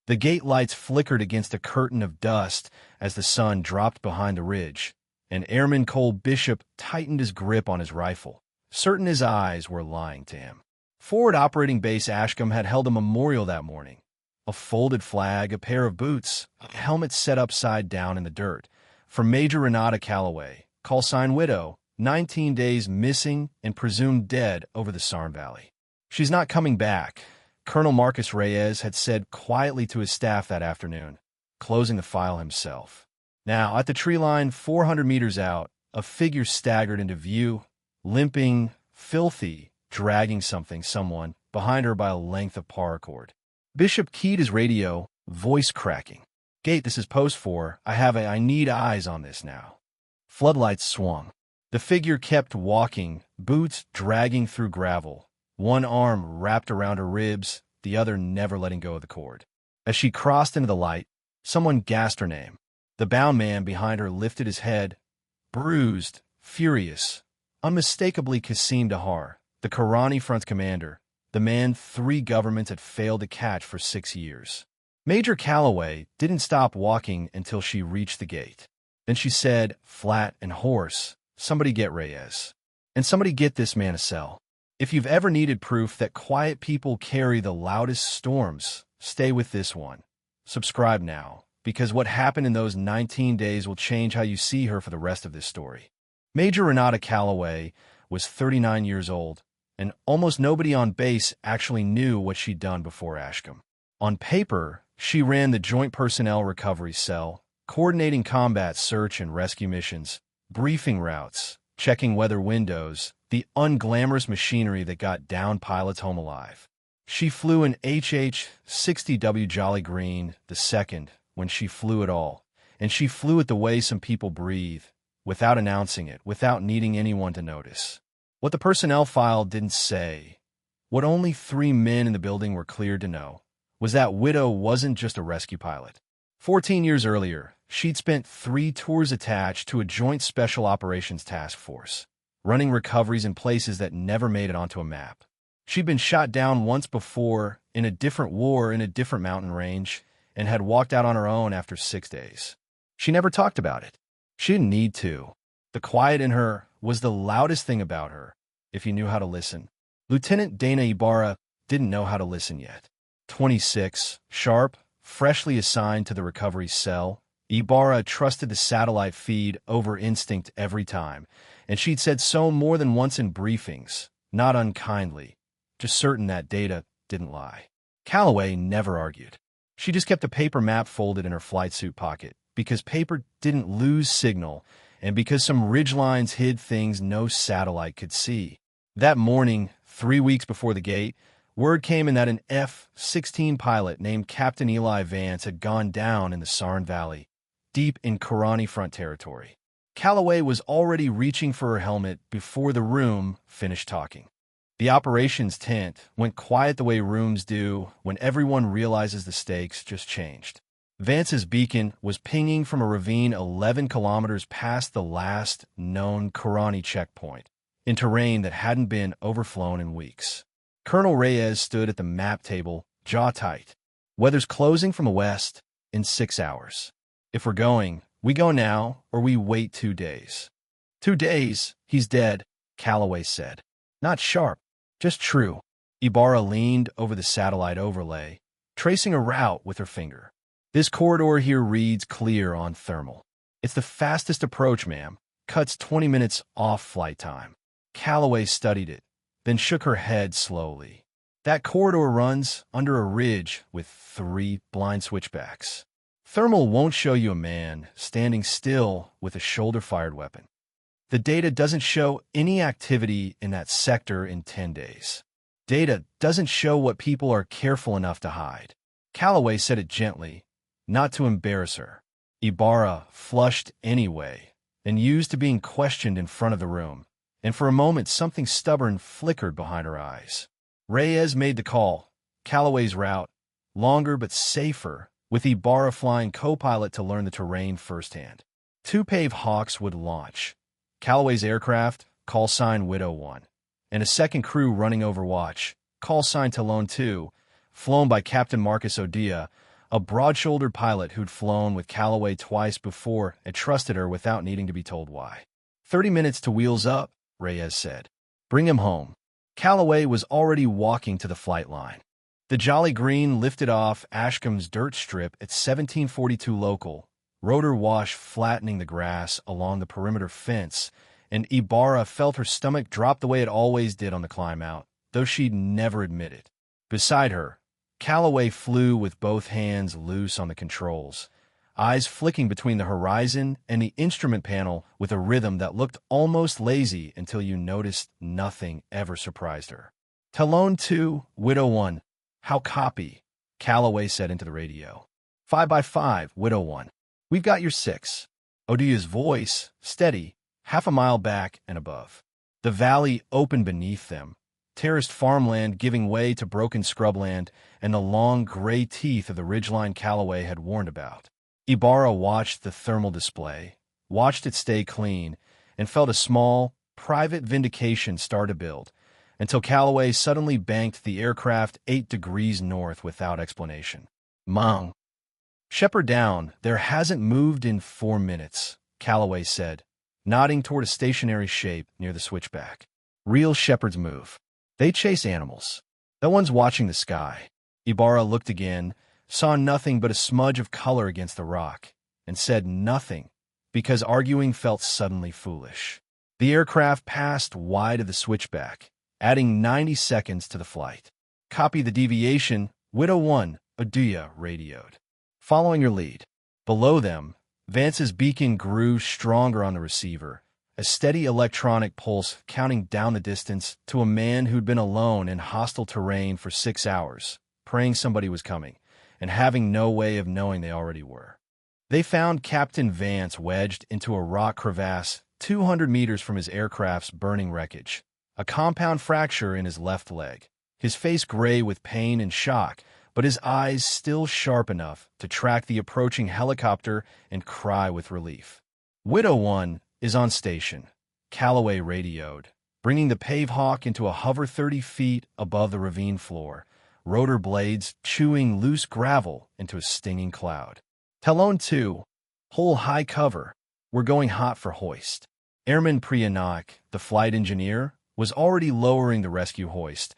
The gate lights flickered against a curtain of dust as the sun dropped behind the ridge, and Airman Cole Bishop tightened his grip on his rifle, certain his eyes were lying to him. Forward Operating Base Ashcombe had held a memorial that morning. A folded flag, a pair of boots, a helmet set upside down in the dirt. For Major Renata Calloway, call sign Widow, 19 days missing and presumed dead over the Sarn Valley. She's not coming back, Colonel Marcus Reyes had said quietly to his staff that afternoon, closing the file himself. Now, at the tree line 400 meters out, a figure staggered into view, limping, filthy, dragging someone, behind her by a length of paracord. Bishop keyed his radio, voice cracking. "Gate, this is post 4. I need eyes on this now." Floodlights swung. The figure kept walking, boots dragging through gravel, one arm wrapped around her ribs, the other never letting go of the cord. As she crossed into the light, someone gasped her name. The bound man behind her lifted his head, bruised, furious, unmistakably Qasim Dahar, the Karani Front's commander, the man 3 governments had failed to catch for 6 years. Major Calloway didn't stop walking until she reached the gate. Then she said, flat and hoarse, "Somebody get Reyes. And somebody get this man a cell. If you've ever needed proof that quiet people carry the loudest storms, stay with this one. Subscribe now, because what happened in those 19 days will change how you see her for the rest of this story." Major Renata Calloway was 39 years old, and almost nobody on base actually knew what she'd done before Ashcombe. On paper, she ran the Joint Personnel Recovery Cell, coordinating combat search and rescue missions, briefing routes, checking weather windows, the unglamorous machinery that got downed pilots home alive. She flew an HH-60W Jolly Green II when she flew at all, and she flew it the way some people breathe, without announcing it, without needing anyone to notice. What the personnel file didn't say, what only 3 men in the building were cleared to know, was that Widow wasn't just a rescue pilot. 14 years earlier, she'd spent 3 tours attached to a Joint Special Operations Task Force, running recoveries in places that never made it onto a map. She'd been shot down once before in a different war in a different mountain range and had walked out on her own after 6 days. She never talked about it. She didn't need to. The quiet in her was the loudest thing about her, if you knew how to listen. Lieutenant Dana Ibarra didn't know how to listen yet. 26, sharp, freshly assigned to the recovery cell, Ibarra trusted the satellite feed over instinct every time, and she'd said so more than once in briefings, not unkindly, just certain that data didn't lie. Calloway never argued. She just kept a paper map folded in her flight suit pocket, because paper didn't lose signal, and because some ridgelines hid things no satellite could see. That morning, 3 weeks before the gate, word came in that an F-16 pilot named Captain Eli Vance had gone down in the Sarn Valley, deep in Karani Front territory. Calloway was already reaching for her helmet before the room finished talking. The operations tent went quiet the way rooms do when everyone realizes the stakes just changed. Vance's beacon was pinging from a ravine 11 kilometers past the last known Karani checkpoint, in terrain that hadn't been overflown in weeks. Colonel Reyes stood at the map table, jaw tight. "Weather's closing from the west in 6 hours. If we're going, we go now or we wait 2 days." 2 days, he's dead, Calloway said. Not sharp, just true. Ibarra leaned over the satellite overlay, tracing a route with her finger. "This corridor here reads clear on thermal. It's the fastest approach, ma'am. Cuts 20 minutes off flight time." Calloway studied it, then shook her head slowly. "That corridor runs under a ridge with 3 blind switchbacks. Thermal won't show you a man standing still with a shoulder-fired weapon. The data doesn't show any activity in that sector in 10 days. Data doesn't show what people are careful enough to hide." Calloway said it gently, not to embarrass her. Ibarra flushed anyway, and used to being questioned in front of the room, and for a moment something stubborn flickered behind her eyes. Reyes made the call. Calloway's route, longer but safer, with Ibarra flying co-pilot to learn the terrain firsthand. 2 Pave Hawks would launch. Calloway's aircraft, call sign Widow 1, and a second crew running overwatch, call sign Talon 2, flown by Captain Marcus Odia, a broad-shouldered pilot who'd flown with Calloway twice before and trusted her without needing to be told why. 30 minutes to wheels up, Reyes said. Bring him home. Calloway was already walking to the flight line. The Jolly Green lifted off Ashcombe's dirt strip at 1742 local, rotor wash flattening the grass along the perimeter fence, and Ibarra felt her stomach drop the way it always did on the climb out, though she'd never admit it. Beside her, Calloway flew with both hands loose on the controls, eyes flicking between the horizon and the instrument panel with a rhythm that looked almost lazy until you noticed nothing ever surprised her. Talon 2, Widow 1. How copy? Calloway said into the radio. 5x5, Widow 1. We've got your 6. Odia's voice, steady, half a mile back and above. The valley opened beneath them, terraced farmland giving way to broken scrubland and the long gray teeth of the ridgeline Calloway had warned about. Ibarra watched the thermal display, watched it stay clean, and felt a small, private vindication start to build, until Calloway suddenly banked the aircraft 8 degrees north without explanation. Mung. Shepherd down, there hasn't moved in 4 minutes, Calloway said, nodding toward a stationary shape near the switchback. Real shepherds move. They chase animals. No one's watching the sky. Ibarra looked again, saw nothing but a smudge of color against the rock, and said nothing, because arguing felt suddenly foolish. The aircraft passed wide of the switchback, adding 90 seconds to the flight. Copy the deviation, Widow 1, Odia radioed. Following your lead. Below them, Vance's beacon grew stronger on the receiver, a steady electronic pulse counting down the distance to a man who'd been alone in hostile terrain for 6 hours, praying somebody was coming, and having no way of knowing they already were. They found Captain Vance wedged into a rock crevasse 200 meters from his aircraft's burning wreckage, a compound fracture in his left leg, his face gray with pain and shock, but his eyes still sharp enough to track the approaching helicopter and cry with relief. Widow 1 is on station, Calloway radioed, bringing the Pave Hawk into a hover 30 feet above the ravine floor, rotor blades chewing loose gravel into a stinging cloud. Talon 2, hold high cover. We're going hot for hoist. Airman Priyanak, the flight engineer, was already lowering the rescue hoist,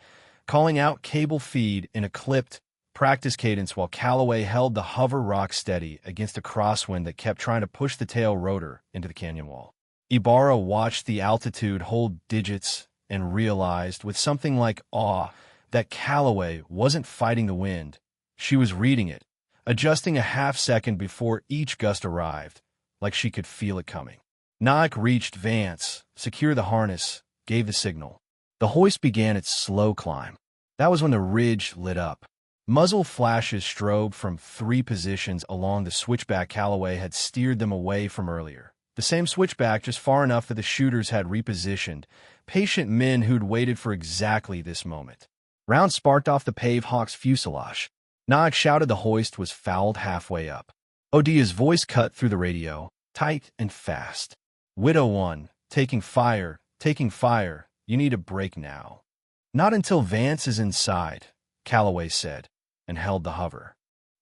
calling out cable feed in a clipped, practice cadence while Calloway held the hover rock steady against a crosswind that kept trying to push the tail rotor into the canyon wall. Ibarra watched the altitude hold digits and realized with something like awe that Calloway wasn't fighting the wind. She was reading it, adjusting a half second before each gust arrived, like she could feel it coming. Nock reached Vance, secured the harness, gave the signal. The hoist began its slow climb. That was when the ridge lit up. Muzzle flashes strobed from 3 positions along the switchback Calloway had steered them away from earlier. The same switchback just far enough that the shooters had repositioned, patient men who'd waited for exactly this moment. Rounds sparked off the Pave Hawk's fuselage. Nock shouted the hoist was fouled halfway up. Odia's voice cut through the radio, tight and fast. Widow 1, taking fire, you need a break now. Not until Vance is inside, Calloway said, and held the hover.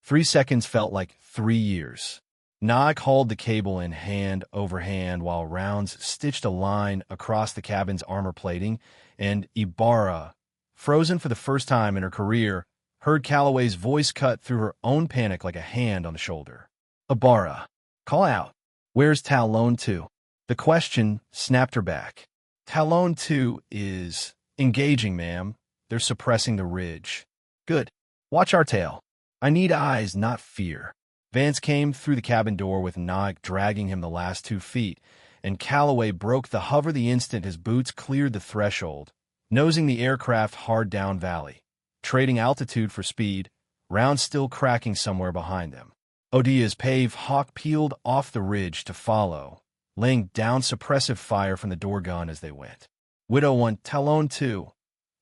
3 seconds felt like 3 years. Nock hauled the cable in hand over hand while Rounds stitched a line across the cabin's armor plating, and Ibarra, frozen for the first time in her career, heard Calloway's voice cut through her own panic like a hand on the shoulder. Ibarra, call out. Where's Talon 2? The question snapped her back. Talon 2 is engaging, ma'am. They're suppressing the ridge. Good. Watch our tail. I need eyes, not fear. Vance came through the cabin door with Nock dragging him the last 2 feet, and Calloway broke the hover the instant his boots cleared the threshold, nosing the aircraft hard down valley, trading altitude for speed, Rounds still cracking somewhere behind them. Odia's Pave Hawk peeled off the ridge to follow, laying down suppressive fire from the door gun as they went. Widow 1, Talon 2.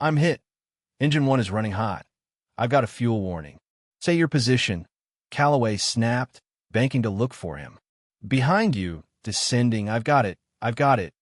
I'm hit. Engine 1 is running hot. I've got a fuel warning. Say your position. Calloway snapped, banking to look for him. Behind you, descending, I've got it.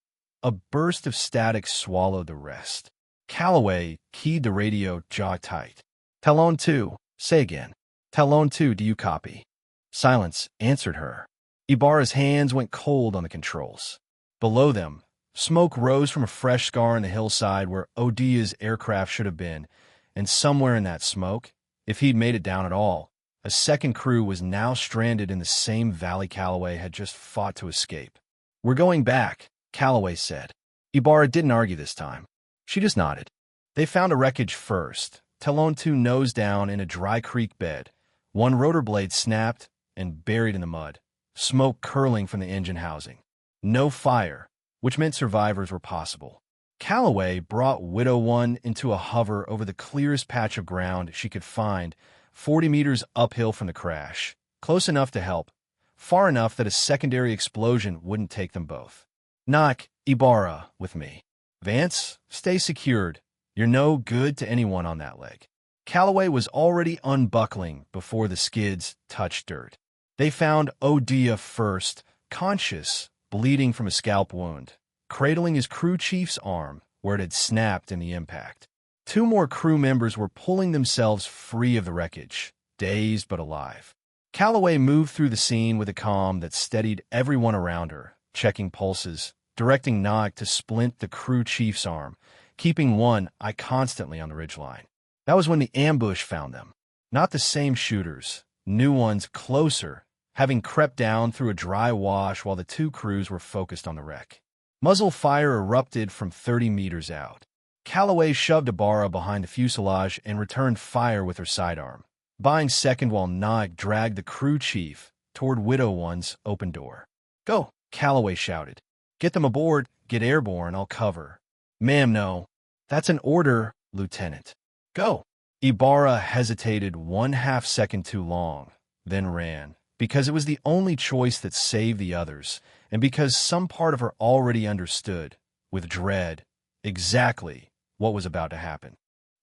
A burst of static swallowed the rest. Calloway keyed the radio jaw tight. Talon 2, say again. Talon 2, do you copy? Silence answered her. Ibarra's hands went cold on the controls. Below them, smoke rose from a fresh scar on the hillside where Odia's aircraft should have been, and somewhere in that smoke, if he'd made it down at all, a second crew was now stranded in the same valley Calloway had just fought to escape. We're going back, Calloway said. Ibarra didn't argue this time. She just nodded. They found a wreckage first. Talon 2 nose down in a dry creek bed. One rotor blade snapped and buried in the mud, smoke curling from the engine housing. No fire, which meant survivors were possible. Calloway brought Widow 1 into a hover over the clearest patch of ground she could find, 40 meters uphill from the crash, close enough to help, far enough that a secondary explosion wouldn't take them both. Knock, Ibarra, with me. Vance, stay secured. You're no good to anyone on that leg. Calloway was already unbuckling before the skids touched dirt. They found Odia first, conscious, bleeding from a scalp wound, cradling his crew chief's arm where it had snapped in the impact. Two more crew members were pulling themselves free of the wreckage, dazed but alive. Calloway moved through the scene with a calm that steadied everyone around her, checking pulses, directing Nog to splint the crew chief's arm, keeping one eye constantly on the ridgeline. That was when the ambush found them. Not the same shooters, new ones closer, having crept down through a dry wash while the two crews were focused on the wreck. Muzzle fire erupted from 30 meters out. Calloway shoved Ibarra behind the fuselage and returned fire with her sidearm, buying second while Nog dragged the crew chief toward Widow 1's open door. Go, Calloway shouted. Get them aboard, get airborne, I'll cover. Ma'am, no. That's an order, Lieutenant. Go. Ibarra hesitated 1/2 second too long, then ran, because it was the only choice that saved the others, and because some part of her already understood, with dread, exactly what was about to happen.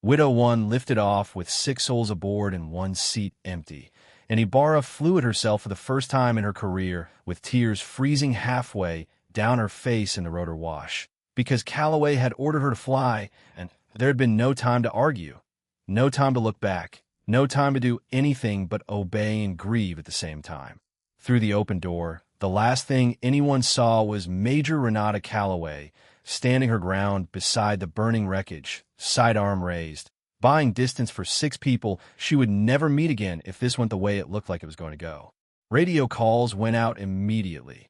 Widow 1 lifted off with 6 souls aboard and 1 seat empty, and Ibarra flew at herself for the first time in her career with tears freezing halfway down her face in the rotor wash, because Calloway had ordered her to fly, and there had been no time to argue, no time to look back, no time to do anything but obey and grieve at the same time. Through the open door, the last thing anyone saw was Major Renata Calloway, standing her ground beside the burning wreckage, sidearm raised, buying distance for 6 people she would never meet again if this went the way it looked like it was going to go. Radio calls went out immediately.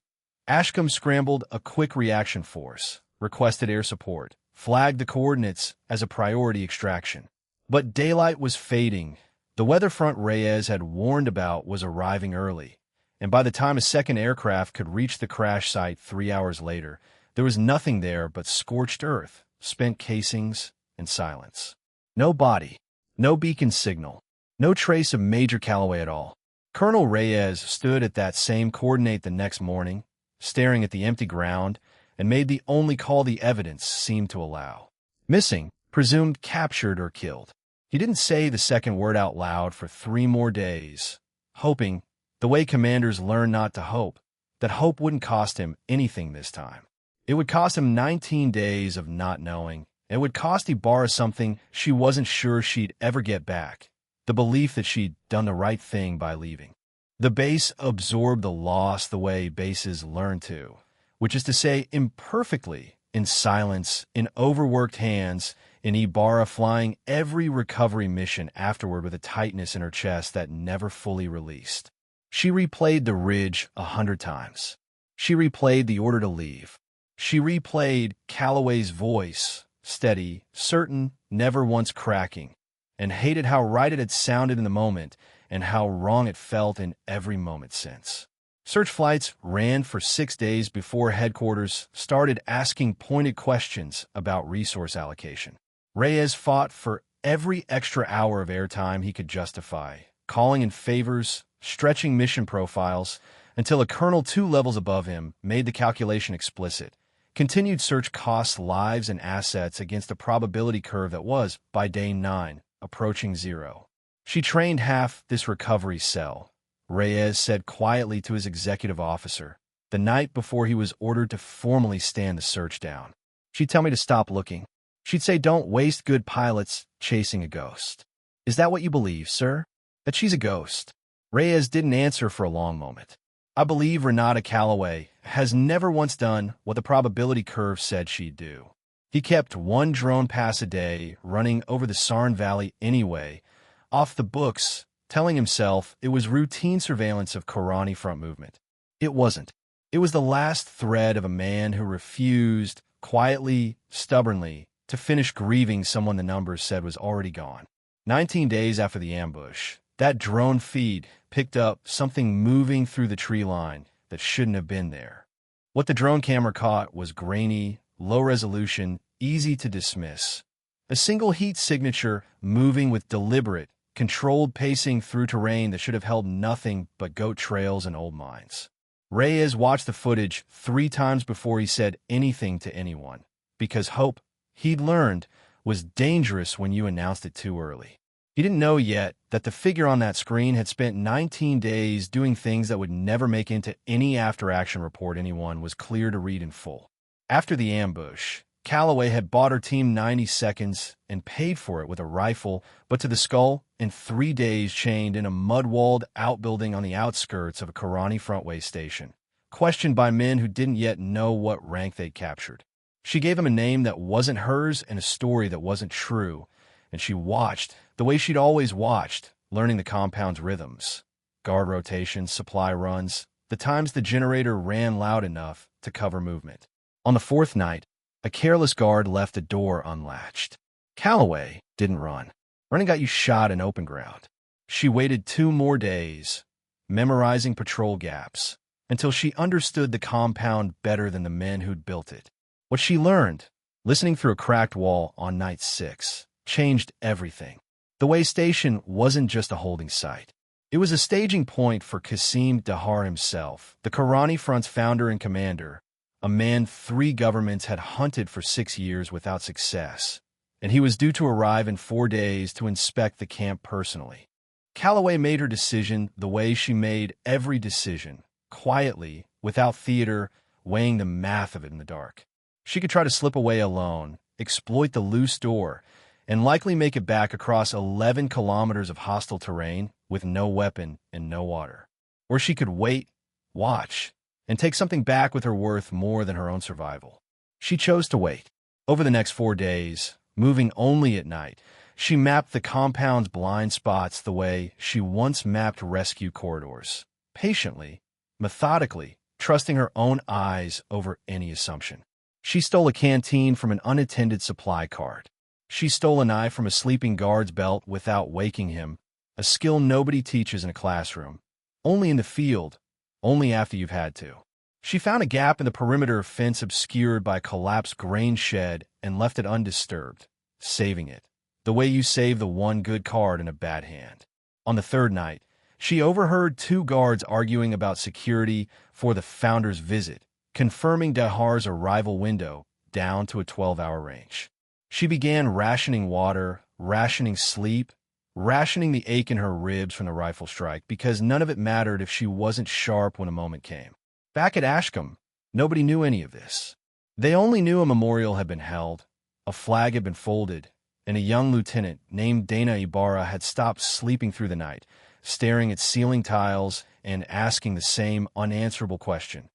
Ashcombe scrambled a quick reaction force, requested air support, flagged the coordinates as a priority extraction. But daylight was fading. The weather front Reyes had warned about was arriving early, and by the time a second aircraft could reach the crash site 3 hours later, there was nothing there but scorched earth, spent casings, and silence. No body, no beacon signal, no trace of Major Calloway at all. Colonel Reyes stood at that same coordinate the next morning, staring at the empty ground, and made the only call the evidence seemed to allow. Missing, presumed captured or killed. He didn't say the second word out loud for 3 more days, hoping, the way commanders learn not to hope, that hope wouldn't cost him anything this time. It would cost him 19 days of not knowing. It would cost Ibarra something she wasn't sure she'd ever get back, the belief that she'd done the right thing by leaving. The base absorbed the loss the way bases learn to, which is to say imperfectly, in silence, in overworked hands, in Ibarra flying every recovery mission afterward with a tightness in her chest that never fully released. She replayed the ridge 100 times. She replayed the order to leave. She replayed Calloway's voice, steady, certain, never once cracking, and hated how right it had sounded in the moment and how wrong it felt in every moment since. Search flights ran for 6 days before headquarters started asking pointed questions about resource allocation. Reyes fought for every extra hour of airtime he could justify, calling in favors, stretching mission profiles, until a colonel 2 levels above him made the calculation explicit. Continued search costs lives and assets against a probability curve that was, by day 9, approaching 0. She trained half this recovery cell, Reyes said quietly to his executive officer, the night before he was ordered to formally stand the search down. She'd tell me to stop looking. She'd say, don't waste good pilots chasing a ghost. Is that what you believe, sir? That she's a ghost. Reyes didn't answer for a long moment. I believe Renata Calloway has never once done what the probability curve said she'd do. He kept one drone pass a day, running over the Sarn Valley anyway, off the books, telling himself it was routine surveillance of Korani front movement. It wasn't. It was the last thread of a man who refused, quietly, stubbornly, to finish grieving someone the numbers said was already gone. 19 days after the ambush, that drone feed picked up something moving through the tree line that shouldn't have been there. What the drone camera caught was grainy, low resolution, easy to dismiss. A single heat signature moving with deliberate, controlled pacing through terrain that should have held nothing but goat trails and old mines. Reyes watched the footage 3 times before he said anything to anyone, because hope, he'd learned, was dangerous when you announced it too early. He didn't know yet that the figure on that screen had spent 19 days doing things that would never make into any after-action report anyone was clear to read in full. After the ambush, Calloway had bought her team 90 seconds and paid for it with a rifle, but to the skull, in 3 days chained in a mud-walled outbuilding on the outskirts of a Korani frontway station, questioned by men who didn't yet know what rank they'd captured. She gave him a name that wasn't hers and a story that wasn't true, and she watched, the way she'd always watched, learning the compound's rhythms. Guard rotations, supply runs, the times the generator ran loud enough to cover movement. On the 4th night, a careless guard left the door unlatched. Calloway didn't run. Running got you shot in open ground. She waited 2 more days, memorizing patrol gaps, until she understood the compound better than the men who'd built it. What she learned, listening through a cracked wall on night 6, changed everything. The way station wasn't just a holding site. It was a staging point for Qasim Dahar himself, the Korani Front's founder and commander, a man 3 governments had hunted for 6 years without success, and he was due to arrive in 4 days to inspect the camp personally. Calloway made her decision the way she made every decision, quietly, without theater, weighing the math of it in the dark. She could try to slip away alone, exploit the loose door, and likely make it back across 11 kilometers of hostile terrain with no weapon and no water. Or she could wait, watch, and take something back with her worth more than her own survival. She chose to wait. Over the next 4 days, moving only at night, she mapped the compound's blind spots the way she once mapped rescue corridors, patiently, methodically, trusting her own eyes over any assumption. She stole a canteen from an unattended supply cart. She stole a knife from a sleeping guard's belt without waking him, a skill nobody teaches in a classroom, only in the field, only after you've had to. She found a gap in the perimeter fence obscured by a collapsed grain shed and left it undisturbed, saving it, the way you save the one good card in a bad hand. On the 3rd night, she overheard 2 guards arguing about security for the founder's visit, confirming Dahar's arrival window down to a 12-hour range. She began rationing water, rationing sleep, rationing the ache in her ribs from the rifle strike, because none of it mattered if she wasn't sharp when a moment came. Back at Ashcombe, nobody knew any of this. They only knew a memorial had been held, a flag had been folded, and a young lieutenant named Dana Ibarra had stopped sleeping through the night, staring at ceiling tiles and asking the same unanswerable question.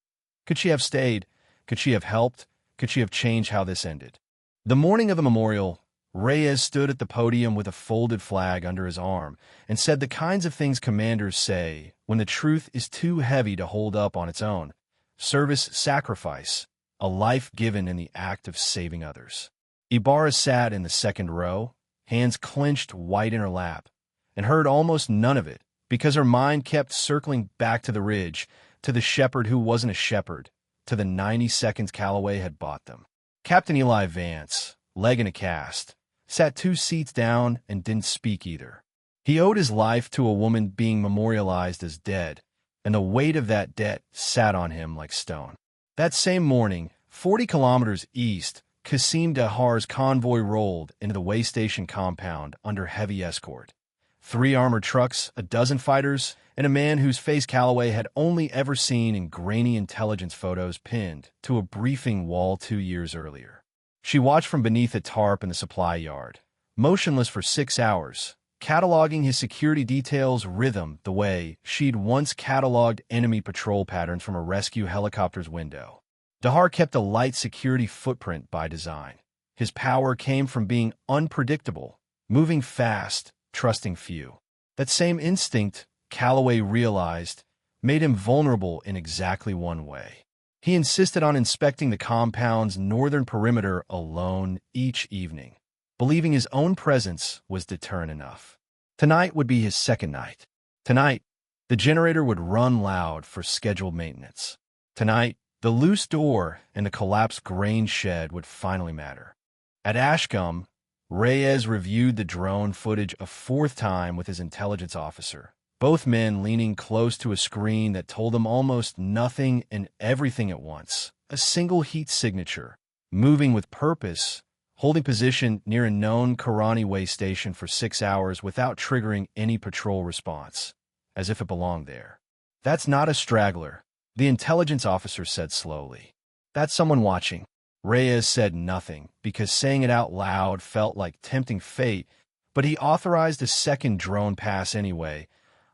Could she have stayed? Could she have helped? Could she have changed how this ended? The morning of the memorial, Reyes stood at the podium with a folded flag under his arm and said the kinds of things commanders say when the truth is too heavy to hold up on its own. Service, sacrifice, a life given in the act of saving others. Ibarra sat in the 2nd row, hands clenched white in her lap, and heard almost none of it because her mind kept circling back to the ridge, to the shepherd who wasn't a shepherd, to the 90 seconds Calloway had bought them. Captain Eli Vance, leg in a cast, sat 2 seats down and didn't speak either. He owed his life to a woman being memorialized as dead, and the weight of that debt sat on him like stone. That same morning, 40 kilometers east, Qasim Dahar's convoy rolled into the way station compound under heavy escort. 3 armored trucks, a dozen fighters, and a man whose face Calloway had only ever seen in grainy intelligence photos pinned to a briefing wall 2 years earlier. She watched from beneath a tarp in the supply yard, motionless for 6 hours, cataloging his security details rhythm the way she'd once cataloged enemy patrol patterns from a rescue helicopter's window. Dahar kept a light security footprint by design. His power came from being unpredictable, moving fast, trusting few. That same instinct, Calloway realized, made him vulnerable in exactly one way. He insisted on inspecting the compound's northern perimeter alone each evening, believing his own presence was deterrent enough. Tonight would be his second night. Tonight, the generator would run loud for scheduled maintenance. Tonight, the loose door and the collapsed grain shed would finally matter. At Ashcombe, Reyes reviewed the drone footage a fourth time with his intelligence officer, both men leaning close to a screen that told them almost nothing and everything at once. A single heat signature, moving with purpose, holding position near a known Karani way station for 6 hours without triggering any patrol response, as if it belonged there. That's not a straggler, the intelligence officer said slowly. That's someone watching. Reyes said nothing, because saying it out loud felt like tempting fate, but he authorized a second drone pass anyway,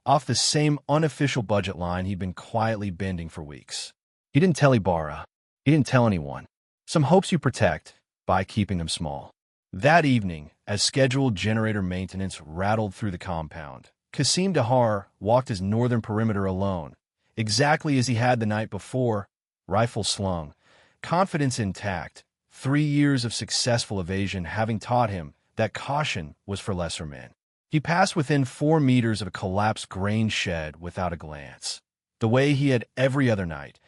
off the same unofficial budget line he'd been quietly bending for weeks. He didn't tell Ibarra. He didn't tell anyone. Some hopes you protect by keeping them small. That evening, as scheduled generator maintenance rattled through the compound, Qasim Dahar walked his northern perimeter alone, exactly as he had the night before, rifle slung, confidence intact, 3 years of successful evasion having taught him that caution was for lesser men. He passed within 4 meters of a collapsed grain shed without a glance, the way he had every other night,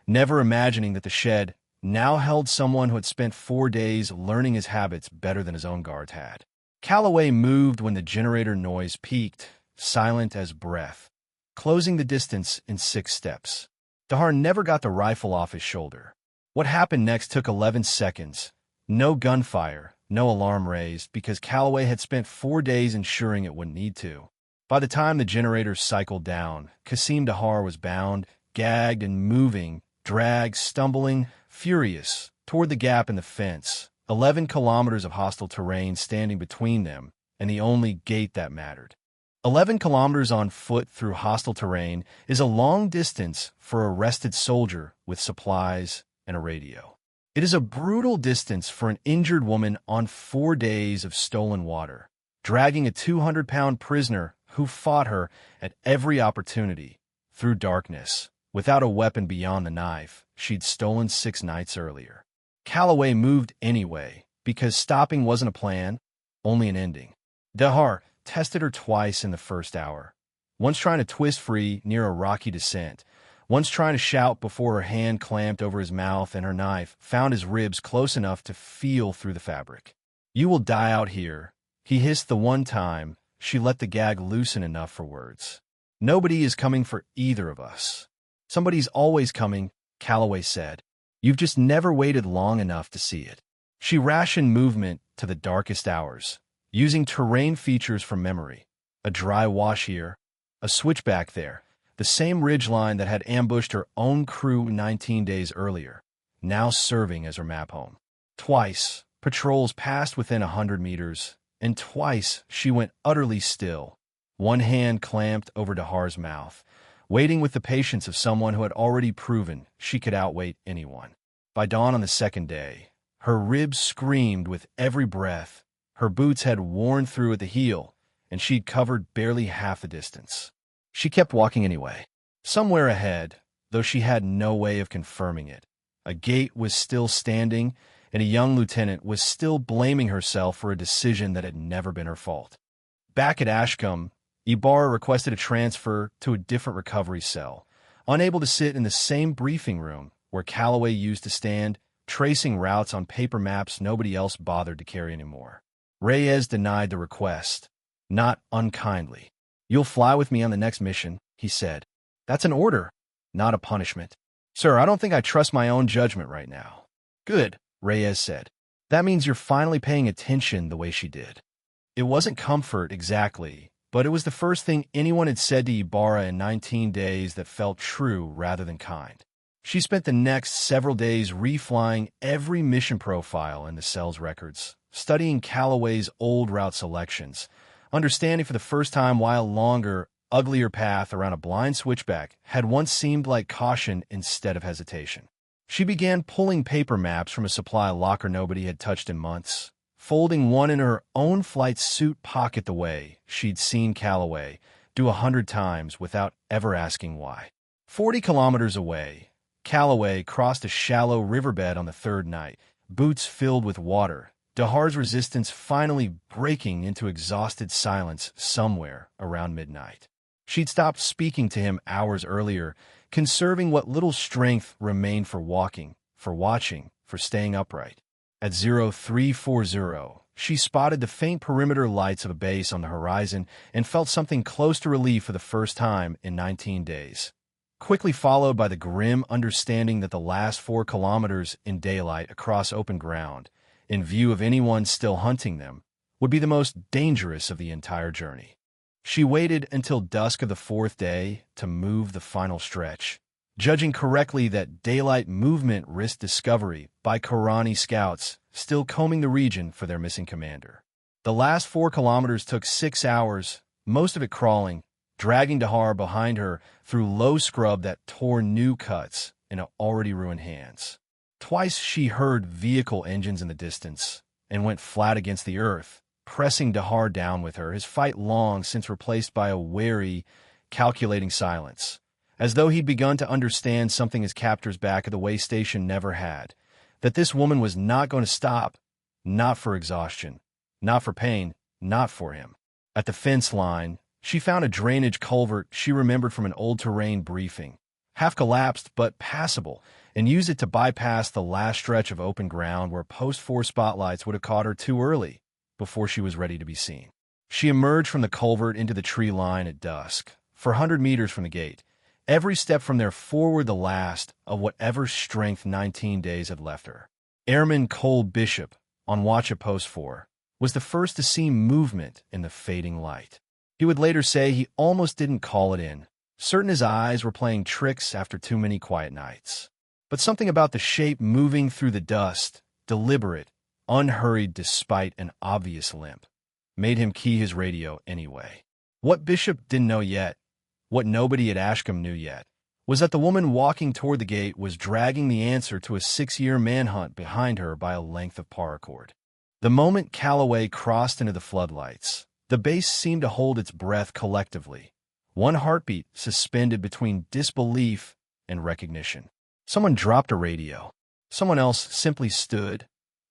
never imagining that the shed now held someone who had spent 4 days learning his habits better than his own guards had. Calloway moved when the generator noise peaked, silent as breath, closing the distance in 6 steps. Dahar never got the rifle off his shoulder. What happened next took 11 seconds. No gunfire, no alarm raised, because Calloway had spent 4 days ensuring it wouldn't need to. By the time the generator cycled down, Qasim Dahar was bound, gagged, and moving, dragged, stumbling, furious, toward the gap in the fence, 11 kilometers of hostile terrain standing between them, and the only gate that mattered. 11 kilometers on foot through hostile terrain is a long distance for a rested soldier with supplies and a radio. It is a brutal distance for an injured woman on 4 days of stolen water, dragging a 200-pound prisoner who fought her at every opportunity, through darkness, without a weapon beyond the knife she'd stolen 6 nights earlier. Calloway moved anyway, because stopping wasn't a plan, only an ending. Dahar tested her twice in the first hour, once trying to twist free near a rocky descent, once trying to shout before her hand clamped over his mouth and her knife found his ribs close enough to feel through the fabric. "You will die out here," he hissed the one time she let the gag loosen enough for words. "Nobody is coming for either of us." "Somebody's always coming," Calloway said. "You've just never waited long enough to see it." She rationed movement to the darkest hours, using terrain features from memory. A dry wash here, a switchback there, the same ridgeline that had ambushed her own crew 19 days earlier, now serving as her map home. Twice, patrols passed within 100 meters, and twice she went utterly still, one hand clamped over Dahar's mouth, waiting with the patience of someone who had already proven she could outwait anyone. By dawn on the second day, her ribs screamed with every breath, her boots had worn through at the heel, and she'd covered barely half the distance. She kept walking anyway. Somewhere ahead, though she had no way of confirming it, a gate was still standing, and a young lieutenant was still blaming herself for a decision that had never been her fault. Back at Ashcombe, Ibarra requested a transfer to a different recovery cell, unable to sit in the same briefing room where Calloway used to stand, tracing routes on paper maps nobody else bothered to carry anymore. Reyes denied the request, not unkindly. "You'll fly with me on the next mission," he said. "That's an order, not a punishment." "Sir, I don't think I trust my own judgment right now." "Good," Reyes said. "That means you're finally paying attention the way she did." It wasn't comfort exactly, but it was the first thing anyone had said to Ibarra in 19 days that felt true rather than kind. She spent the next several days reflying every mission profile in the cell's records, studying Calloway's old route selections, understanding for the first time why a longer, uglier path around a blind switchback had once seemed like caution instead of hesitation. She began pulling paper maps from a supply locker nobody had touched in months, folding one in her own flight suit pocket the way she'd seen Calloway do 100 times without ever asking why. 40 kilometers away, Calloway crossed a shallow riverbed on the third night, boots filled with water, Dahar's resistance finally breaking into exhausted silence somewhere around midnight. She'd stopped speaking to him hours earlier, conserving what little strength remained for walking, for watching, for staying upright. At 0340, she spotted the faint perimeter lights of a base on the horizon and felt something close to relief for the first time in 19 days. Quickly followed by the grim understanding that the last 4 kilometers in daylight across open ground, in view of anyone still hunting them, would be the most dangerous of the entire journey. She waited until dusk of the 4th day to move the final stretch, judging correctly that daylight movement risked discovery by Karani scouts still combing the region for their missing commander. The last 4 kilometers took 6 hours, most of it crawling, dragging Dahar behind her through low scrub that tore new cuts in already ruined hands. Twice she heard vehicle engines in the distance and went flat against the earth, pressing Dahar down with her, his fight long since replaced by a wary, calculating silence, as though he'd begun to understand something his captors back at the way station never had, that this woman was not going to stop, not for exhaustion, not for pain, not for him. At the fence line, she found a drainage culvert she remembered from an old terrain briefing, half collapsed but passable, and used it to bypass the last stretch of open ground where post-4 spotlights would have caught her too early before she was ready to be seen. She emerged from the culvert into the tree line at dusk, 400 meters from the gate, every step from there forward the last of whatever strength 19 days had left her. Airman Cole Bishop, on watch at Post 4, was the first to see movement in the fading light. He would later say he almost didn't call it in, certain his eyes were playing tricks after too many quiet nights. But something about the shape moving through the dust, deliberate, unhurried despite an obvious limp, made him key his radio anyway. What Bishop didn't know yet, what nobody at Ashcombe knew yet, was that the woman walking toward the gate was dragging the answer to a 6-year manhunt behind her by a length of paracord. The moment Calloway crossed into the floodlights, the base seemed to hold its breath collectively, one heartbeat suspended between disbelief and recognition. Someone dropped a radio. Someone else simply stood,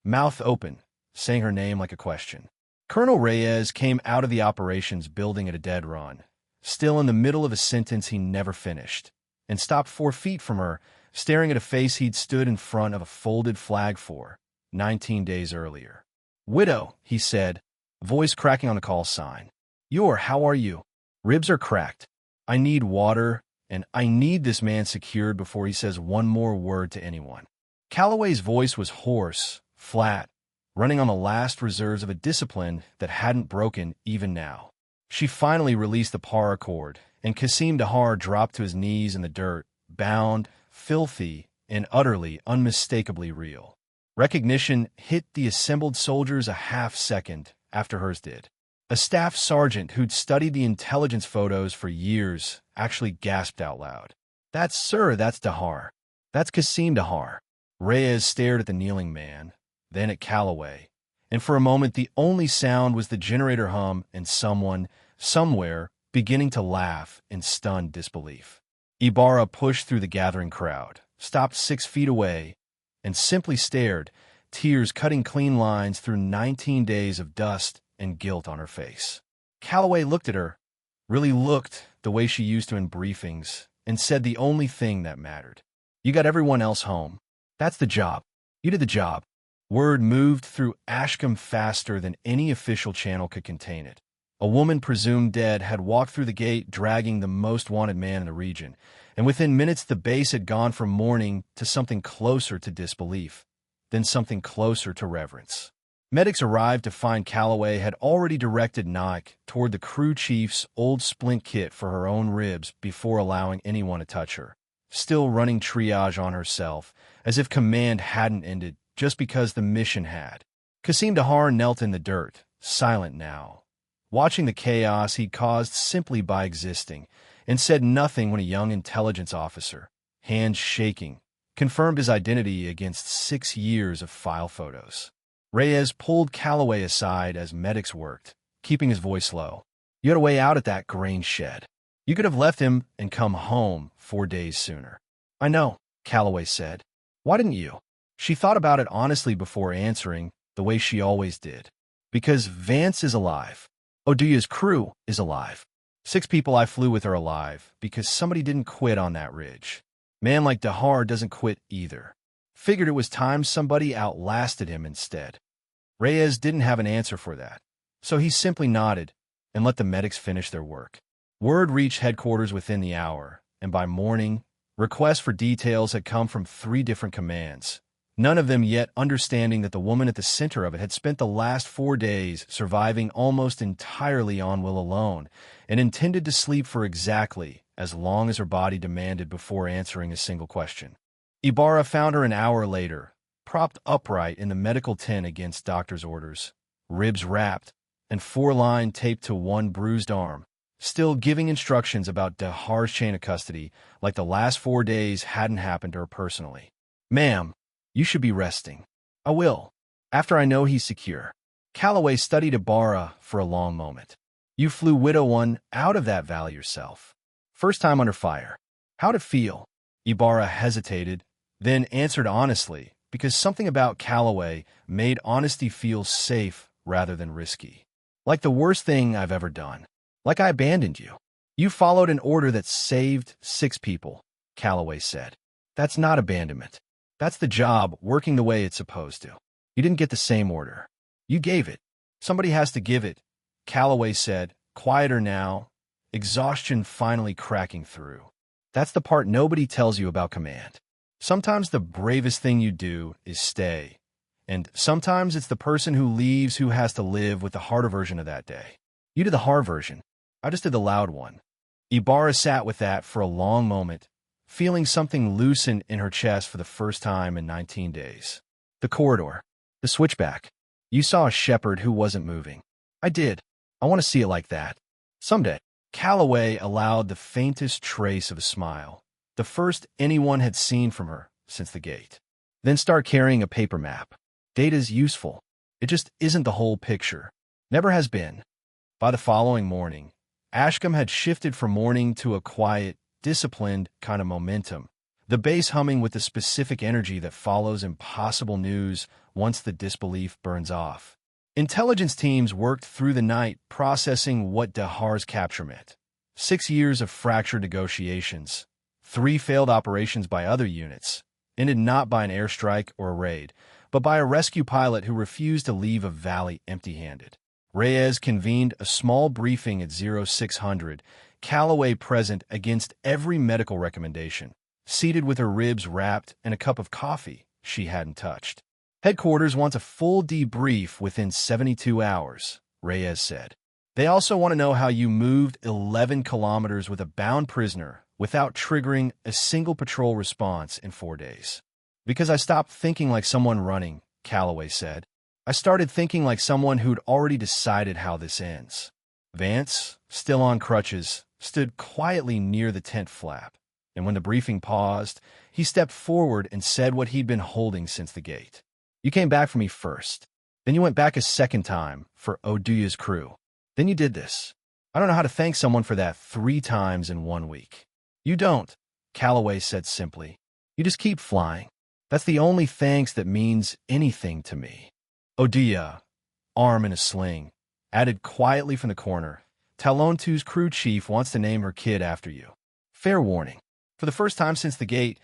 mouth open, saying her name like a question. Colonel Reyes came out of the operations building at a dead run, still in the middle of a sentence he never finished, and stopped 4 feet from her, staring at a face he'd stood in front of a folded flag for 19 days earlier. "Widow," he said, voice cracking on the call sign. How are you? Ribs are cracked. I need water, and I need this man secured before he says one more word to anyone." Calloway's voice was hoarse, flat, running on the last reserves of a discipline that hadn't broken even now. She finally released the paracord, and Kasim Dahar dropped to his knees in the dirt, bound, filthy, and utterly, unmistakably real. Recognition hit the assembled soldiers a half-second after hers did. A staff sergeant who'd studied the intelligence photos for years actually gasped out loud. That's Dahar. That's Kasim Dahar." Reyes stared at the kneeling man, then at Calloway, and for a moment the only sound was the generator hum and someone, somewhere, beginning to laugh in stunned disbelief. Ibarra pushed through the gathering crowd, stopped 6 feet away, and simply stared, tears cutting clean lines through 19 days of dust and guilt on her face. Calloway looked at her, really looked the way she used to in briefings, and said the only thing that mattered. "You got everyone else home. That's the job. You did the job." Word moved through Ashcombe faster than any official channel could contain it. A woman presumed dead had walked through the gate dragging the most wanted man in the region, and within minutes the base had gone from mourning to something closer to disbelief, then something closer to reverence. Medics arrived to find Calloway had already directed Nike toward the crew chief's old splint kit for her own ribs before allowing anyone to touch her, still running triage on herself, as if command hadn't ended just because the mission had. Kasim Dahar knelt in the dirt, silent now, watching the chaos he caused simply by existing, and said nothing when a young intelligence officer, hands shaking, confirmed his identity against 6 years of file photos. Reyes pulled Calloway aside as medics worked, keeping his voice low. You had a way out at that grain shed. You could have left him and come home 4 days sooner. I know, Calloway said. Why didn't you? She thought about it honestly before answering, the way she always did. Because Vance is alive. Oduya's crew is alive. 6 people I flew with are alive because somebody didn't quit on that ridge. Man like Dahar doesn't quit either. Figured it was time somebody outlasted him instead. Reyes didn't have an answer for that, so he simply nodded and let the medics finish their work. Word reached headquarters within the hour, and by morning, requests for details had come from 3 different commands, none of them yet understanding that the woman at the center of it had spent the last 4 days surviving almost entirely on will alone and intended to sleep for exactly as long as her body demanded before answering a single question. Ibarra found her an hour later, propped upright in the medical tent against doctor's orders, ribs wrapped, and 4-line taped to one bruised arm, still giving instructions about Dahar's chain of custody like the last 4 days hadn't happened to her personally. Ma'am, you should be resting. I will, after I know he's secure. Calloway studied Ibarra for a long moment. You flew Widow One out of that valley yourself. First time under fire. How'd it feel? Ibarra hesitated, then answered honestly, because something about Calloway made honesty feel safe rather than risky. Like the worst thing I've ever done. Like I abandoned you. You followed an order that saved 6 people, Calloway said. That's not abandonment. That's the job working the way it's supposed to. You didn't get the same order. You gave it. Somebody has to give it, Calloway said, quieter now, exhaustion finally cracking through. That's the part nobody tells you about command. Sometimes the bravest thing you do is stay, and sometimes it's the person who leaves who has to live with the harder version of that day. You did the hard version. I just did the loud one. Ibarra sat with that for a long moment, feeling something loosen in her chest for the first time in 19 days. The corridor. The switchback. You saw a shepherd who wasn't moving. I did. I want to see it like that. Someday. Calloway allowed the faintest trace of a smile, the first anyone had seen from her since the gate. Then start carrying a paper map. Data's useful. It just isn't the whole picture. Never has been. By the following morning, Ashcombe had shifted from morning to a quiet, disciplined kind of momentum, the base humming with the specific energy that follows impossible news once the disbelief burns off. Intelligence teams worked through the night processing what Dahar's capture meant. 6 years of fractured negotiations, 3 failed operations by other units, ended not by an airstrike or a raid, but by a rescue pilot who refused to leave a valley empty-handed. Reyes convened a small briefing at 0600, Calloway present against every medical recommendation, seated with her ribs wrapped and a cup of coffee she hadn't touched. Headquarters wants a full debrief within 72 hours, Reyes said. They also want to know how you moved 11 kilometers with a bound prisoner without triggering a single patrol response in 4 days. Because I stopped thinking like someone running, Calloway said. I started thinking like someone who'd already decided how this ends. Vance, still on crutches, stood quietly near the tent flap, and when the briefing paused, he stepped forward and said what he'd been holding since the gate. You came back for me first. Then you went back a second time for Oduya's crew. Then you did this. I don't know how to thank someone for that 3 times in 1 week. You don't, Calloway said simply. You just keep flying. That's the only thanks that means anything to me. Oduya, arm in a sling, added quietly from the corner, Talontu's crew chief wants to name her kid after you. Fair warning. For the first time since the gate,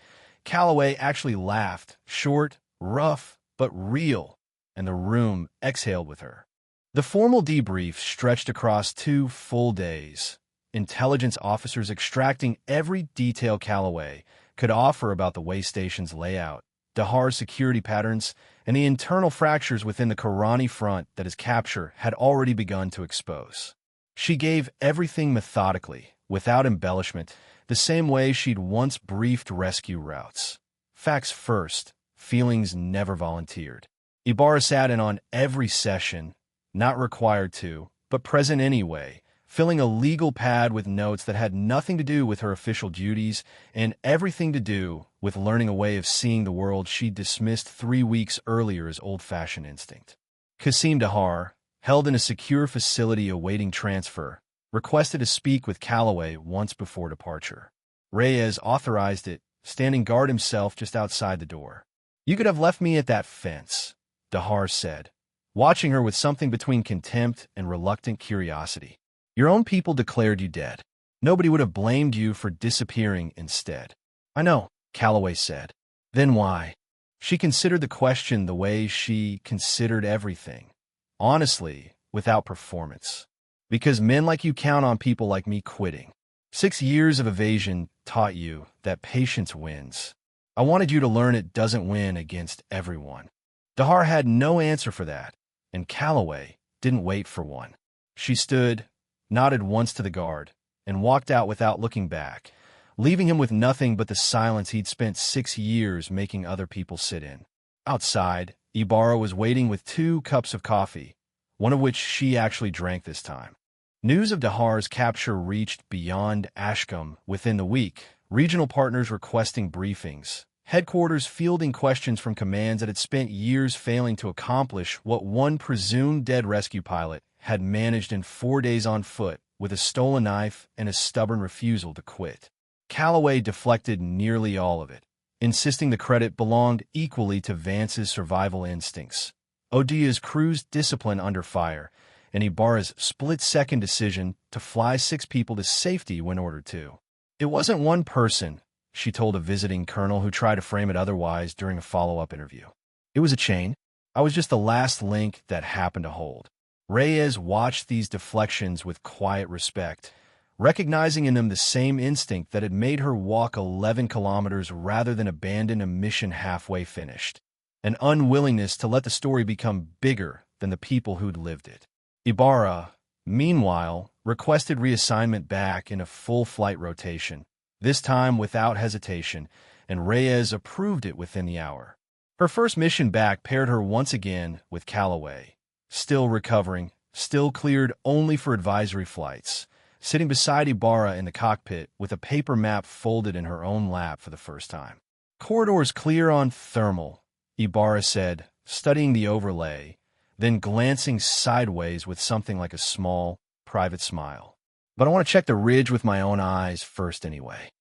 Calloway actually laughed, short, rough, but real, and the room exhaled with her. The formal debrief stretched across 2 full days, intelligence officers extracting every detail Calloway could offer about the way station's layout, Dahar's security patterns, and the internal fractures within the Karani front that his capture had already begun to expose. She gave everything methodically, without embellishment, the same way she'd once briefed rescue routes. Facts first, feelings never volunteered. Ibarra sat in on every session, not required to, but present anyway, filling a legal pad with notes that had nothing to do with her official duties and everything to do with learning a way of seeing the world she'd dismissed 3 weeks earlier as old-fashioned instinct. Kasim Dahar, held in a secure facility awaiting transfer, requested to speak with Calloway once before departure. Reyes authorized it, standing guard himself just outside the door. "You could have left me at that fence," Dahar said, watching her with something between contempt and reluctant curiosity. "Your own people declared you dead. Nobody would have blamed you for disappearing instead." "I know," Calloway said. "Then why?" She considered the question the way she considered everything. Honestly, without performance. "Because men like you count on people like me quitting. 6 years of evasion taught you that patience wins. I wanted you to learn it doesn't win against everyone." Dahar had no answer for that, and Calloway didn't wait for one. She stood, nodded once to the guard, and walked out without looking back, leaving him with nothing but the silence he'd spent 6 years making other people sit in. Outside, Ibarra was waiting with 2 cups of coffee, one of which she actually drank this time. News of Dahar's capture reached beyond Ashcombe within the week, regional partners requesting briefings, headquarters fielding questions from commands that had spent years failing to accomplish what one presumed dead rescue pilot had managed in 4 days on foot with a stolen knife and a stubborn refusal to quit. Calloway deflected nearly all of it, insisting the credit belonged equally to Vance's survival instincts, Odia's crew's discipline under fire, and Ibarra's split-second decision to fly 6 people to safety when ordered to. "It wasn't one person," she told a visiting colonel who tried to frame it otherwise during a follow-up interview. "It was a chain. I was just the last link that happened to hold." Reyes watched these deflections with quiet respect, recognizing in them the same instinct that had made her walk 11 kilometers rather than abandon a mission halfway finished, an unwillingness to let the story become bigger than the people who'd lived it. Ibarra, meanwhile, requested reassignment back in a full flight rotation, this time without hesitation, and Reyes approved it within the hour. Her first mission back paired her once again with Calloway, still recovering, still cleared only for advisory flights, sitting beside Ibarra in the cockpit with a paper map folded in her own lap for the first time. "Corridors clear on thermal," Ibarra said, studying the overlay, then glancing sideways with something like a small, private smile. "But I want to check the ridge with my own eyes first anyway."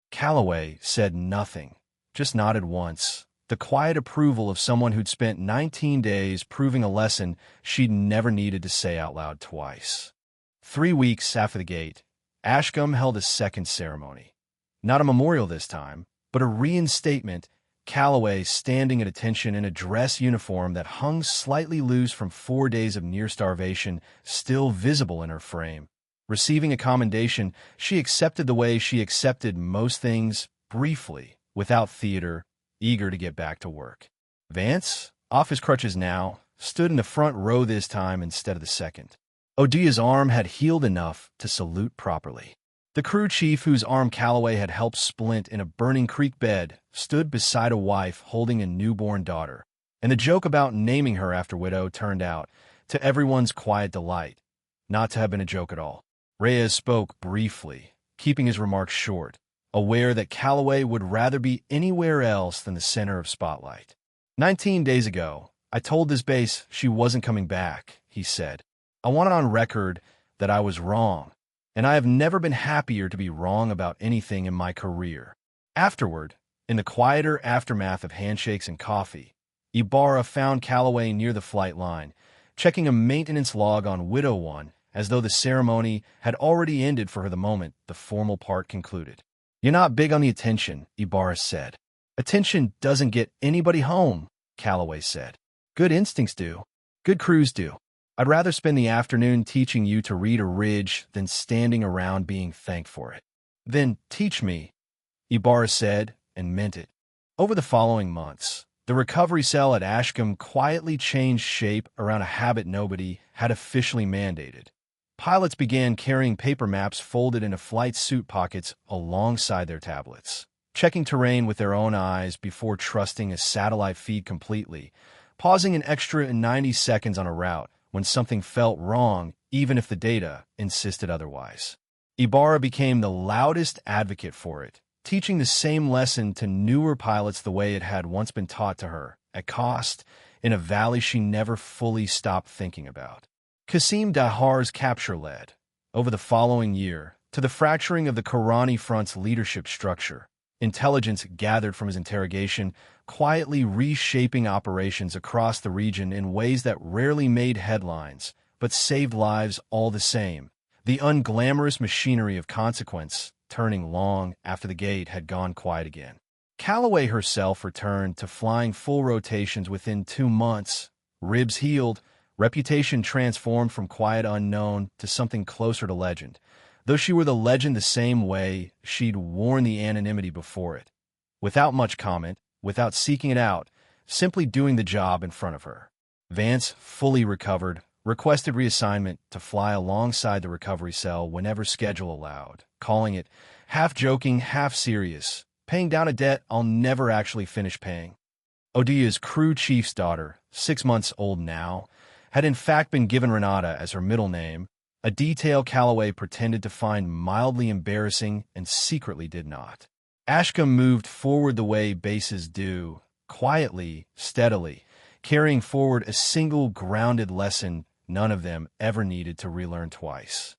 Calloway said nothing, just nodded once, the quiet approval of someone who'd spent 19 days proving a lesson she'd never needed to say out loud twice. 3 weeks after the gate, Ashcombe held a second ceremony. Not a memorial this time, but a reinstatement, Calloway standing at attention in a dress uniform that hung slightly loose from 4 days of near starvation, still visible in her frame. Receiving a commendation, she accepted the way she accepted most things, briefly, without theater, eager to get back to work. Vance, off his crutches now, stood in the front row this time instead of the second. Odia's arm had healed enough to salute properly. The crew chief, whose arm Calloway had helped splint in a burning creek bed, stood beside a wife holding a newborn daughter, and the joke about naming her after Widow turned out, to everyone's quiet delight, not to have been a joke at all. Reyes spoke briefly, keeping his remarks short, aware that Calloway would rather be anywhere else than the center of spotlight. 19 days ago, I told this base she wasn't coming back, he said. I want it on record that I was wrong, and I have never been happier to be wrong about anything in my career. Afterward, in the quieter aftermath of handshakes and coffee, Ibarra found Calloway near the flight line, checking a maintenance log on Widow 1 as though the ceremony had already ended for her the moment the formal part concluded. You're not big on the attention, Ibarra said. Attention doesn't get anybody home, Calloway said. Good instincts do. Good crews do. I'd rather spend the afternoon teaching you to read a ridge than standing around being thanked for it. Then teach me, Ibarra said, and meant it. Over the following months, the recovery cell at Ashcombe quietly changed shape around a habit nobody had officially mandated. Pilots began carrying paper maps folded into flight suit pockets alongside their tablets, checking terrain with their own eyes before trusting a satellite feed completely, pausing an extra 90 seconds on a route when something felt wrong even if the data insisted otherwise. Ibarra became the loudest advocate for it, teaching the same lesson to newer pilots the way it had once been taught to her, at cost, in a valley she never fully stopped thinking about. Qasim Dahar's capture led, over the following year, to the fracturing of the Karani Front's leadership structure. Intelligence gathered from his interrogation, quietly reshaping operations across the region in ways that rarely made headlines, but saved lives all the same. The unglamorous machinery of consequence, turning long after the gate had gone quiet again. Calloway herself returned to flying full rotations within 2 months, ribs healed, reputation transformed from quiet unknown to something closer to legend, though she were the legend the same way she'd worn the anonymity before it. Without much comment, without seeking it out, simply doing the job in front of her. Vance, fully recovered, requested reassignment to fly alongside the recovery cell whenever schedule allowed, calling it, half joking, half serious, paying down a debt I'll never actually finish paying. Odia's crew chief's daughter, 6 months old now, had in fact been given Renata as her middle name, a detail Calloway pretended to find mildly embarrassing and secretly did not. Ashka moved forward the way bases do, quietly, steadily, carrying forward a single grounded lesson none of them ever needed to relearn twice.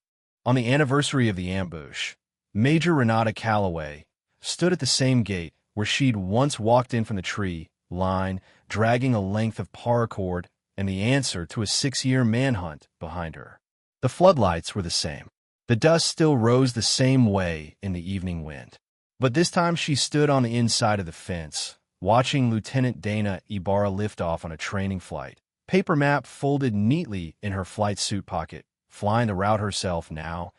On the anniversary of the ambush, Major Renata Calloway stood at the same gate where she'd once walked in from the tree line, dragging a length of paracord and the answer to a 6-year manhunt behind her. The floodlights were the same. The dust still rose the same way in the evening wind. But this time she stood on the inside of the fence, watching Lieutenant Dana Ibarra lift off on a training flight, paper map folded neatly in her flight suit pocket, flying the route herself now,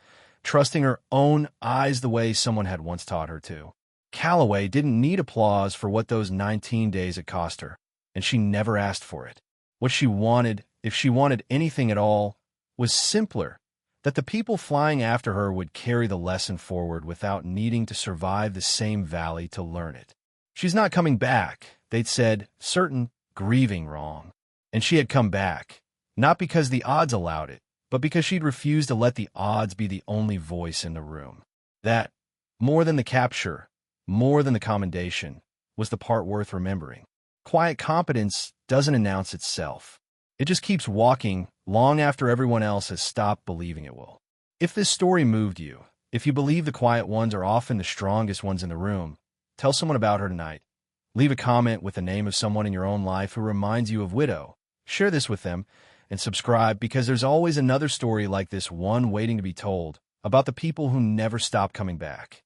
trusting her own eyes the way someone had once taught her to. Calloway didn't need applause for what those 19 days had cost her, and she never asked for it. What she wanted, if she wanted anything at all, was simpler, that the people flying after her would carry the lesson forward without needing to survive the same valley to learn it. She's not coming back, they'd said, certain, grieving wrong. And she had come back, not because the odds allowed it, but because she'd refused to let the odds be the only voice in the room. That, more than the capture, more than the commendation, was the part worth remembering. Quiet competence doesn't announce itself. It just keeps walking long after everyone else has stopped believing it will. If this story moved you, if you believe the quiet ones are often the strongest ones in the room, tell someone about her tonight. Leave a comment with the name of someone in your own life who reminds you of Widow. Share this with them, and subscribe because there's always another story like this one waiting to be told about the people who never stop coming back.